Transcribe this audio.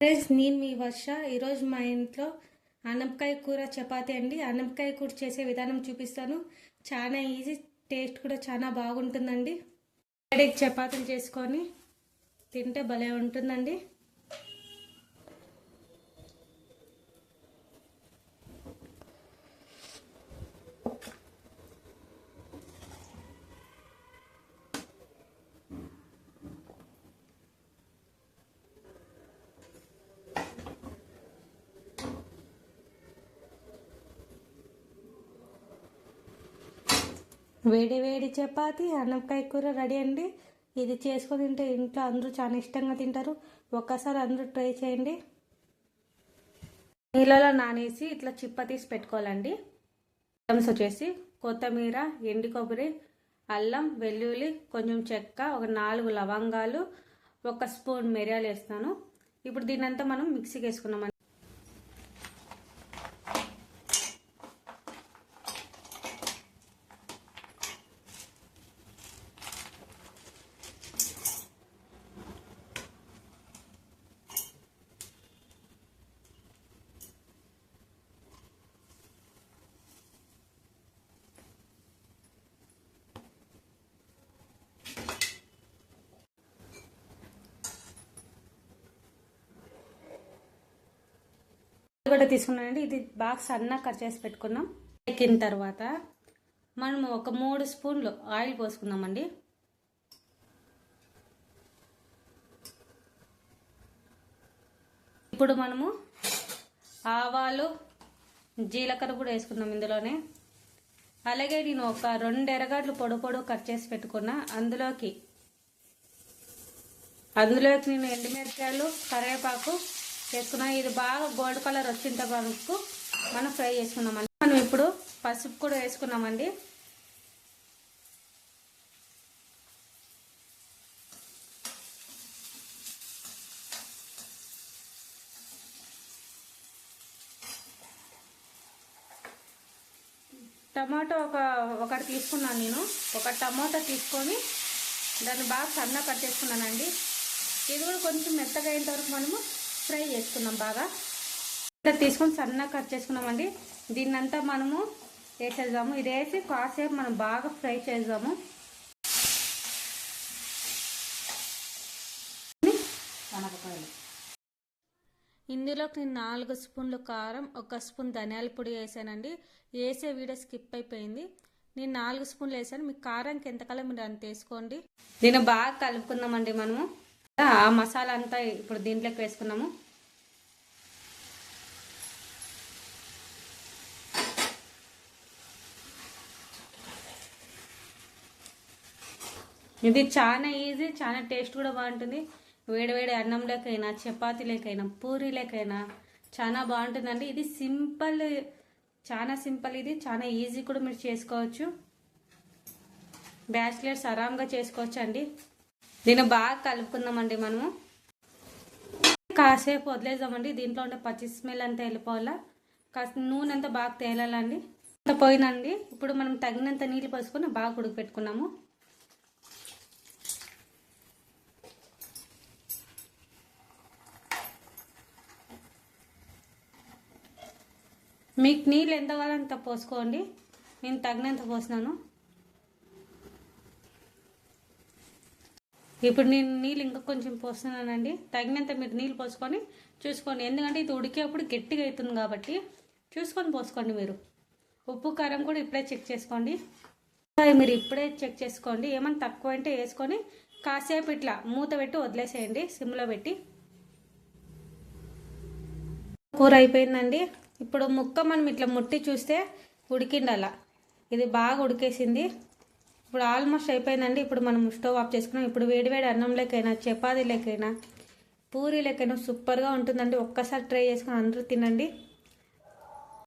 Friends, నేను మీ వర్ష. ఈరోజు మా ఇంట్లో అనపకాయ కూర చపాతీ అండి. అనపకాయ కూర చేసే విధానం చూపిస్తాను. చాలా ఈజీ, టేస్ట్ కూడా చాలా బాగుంటుందండి. చపాతీలు చేసుకొని తింటే భలే ఉంటుందండి. వేడి వేడి చపాతి అనపకాయ కూర రెడీ అండి. ఇది చేసుకొని తింటే ఇంట్లో అందరూ చాలా ఇష్టంగా తింటారు. ఒక్కసారి అందరూ ట్రై చేయండి. నీళ్ళలో నానేసి ఇట్లా చిప్ప తీసి పెట్టుకోవాలండి. ఐటమ్స్ వచ్చేసి కొత్తిమీర, ఎండు కొబ్బరి, అల్లం, వెల్లుల్లి, కొంచెం చెక్క, ఒక 4 లవంగాలు, 1 స్పూన్ మిరియాలు వేస్తాను. ఇప్పుడు దీనంతా మనం మిక్సీకి వేసుకున్నాం. కూడా తీసుకున్నానండి. ఇది బాగా సన్నగా కట్ చేసి పెట్టుకున్నాం. ఎక్కిన తర్వాత మనము ఒక 3 స్పూన్లు ఆయిల్ పోసుకున్నామండి. ఇప్పుడు మనము ఆవాలు, జీలకర్ర కూడా వేసుకున్నాం ఇందులోనే. అలాగే నేను ఒక 2 ఎర్రగడ్డలు పొడి కట్ చేసి పెట్టుకున్నా. అందులోకి నేను ఎండుమిరపకాయలు, కరివేపాకు వేసుకున్నాం. ఇది బాగా గోల్డ్ కలర్ వచ్చేంత వరకు మనం ఫ్రై చేసుకున్నామండి. మనం ఇప్పుడు పసుపు కూడా వేసుకున్నామండి. టమాటో ఒకటి తీసుకున్నాను నేను. ఒక టమాటా తీసుకొని దాన్ని బాగా సన్నగా కట్ చేసుకున్నానండి. ఇది కూడా కొంచెం మెత్తగా అయినంత వరకు మనము ఫ్రై చేసుకున్నాం. బాగా ఇట్లా తీసుకొని సన్నగా కట్ చేసుకున్నామండి. దీన్నంతా మనము వేసేద్దాము. ఇది వేసి కాసేపు మనం బాగా ఫ్రై చేద్దాము. ఇందులోకి నేను 4 స్పూన్లు కారం, 1 స్పూన్ ధనియాల పొడి వేసానండి. వేసే వీడియో స్కిప్ అయిపోయింది. నేను 4 స్పూన్లు వేసాను. మీకు కారంకి ఎంతకాలం మీరు అంత వేసుకోండి. దీన్ని బాగా కలుపుకుందామండి. మనము ఆ మసాలా అంతా ఇప్పుడు దీంట్లోకి వేసుకున్నాము. ఇది చాలా ఈజీ, చాలా టేస్ట్ కూడా బాగుంటుంది. వేడివేడి అన్నంలోకైనా, చపాతీలకైనా, పూరీలకైనా చాలా బాగుంటుందండి. ఇది సింపుల్, చాలా సింపుల్. ఇది చాలా ఈజీ కూడా మీరు చేసుకోవచ్చు. బ్యాచిలర్స్ ఆరాంగా చేసుకోవచ్చు అండి. దీన్ని బాగా కలుపుకుందామండి. మనము కాసేపు వదిలేద్దామండి. దీంట్లో ఉండే పచ్చి స్మెల్ అంతా వెళ్ళిపోవాలా. కాస్త నూనె అంతా బాగా తేలాలండి. అంత పోయినండి. ఇప్పుడు మనం తగినంత నీళ్ళు పోసుకొని బాగా ఉడకపెట్టుకున్నాము. మీకు నీళ్ళు ఎంత కావాలంత పోసుకోండి. నేను తగినంత పోసినాను. ఇప్పుడు నేను నీళ్ళు ఇంకా కొంచెం పోస్తున్నానండి. తగినంత మీరు నీళ్ళు పోసుకొని చూసుకోండి. ఎందుకంటే ఇది ఉడికేప్పుడు గట్టిగా అవుతుంది కాబట్టి చూసుకొని పోసుకోండి. మీరు ఉప్పు కారం కూడా ఇప్పుడే చెక్ చేసుకోండి. మీరు ఇప్పుడే చెక్ చేసుకోండి. ఏమైనా తక్కువ అంటే వేసుకొని కాసేపు ఇట్లా మూత పెట్టి వదిలేసేయండి. సిమ్లో పెట్టి. కూర అయిపోయిందండి. ఇప్పుడు ముక్క మనం ఇట్లా ముట్టి చూస్తే ఉడికిండాల. ఇది బాగా ఉడికేసింది. ఇప్పుడు ఆల్మోస్ట్ అయిపోయిందండి. ఇప్పుడు మనం స్టవ్ ఆఫ్ చేసుకున్నాం. ఇప్పుడు వేడివేడి అన్నంలోకైనా, చపాతీలకైనా, పూరీలకైనా సూపర్గా ఉంటుందండి. ఒక్కసారి ట్రై చేసుకొని అందరూ తినండి.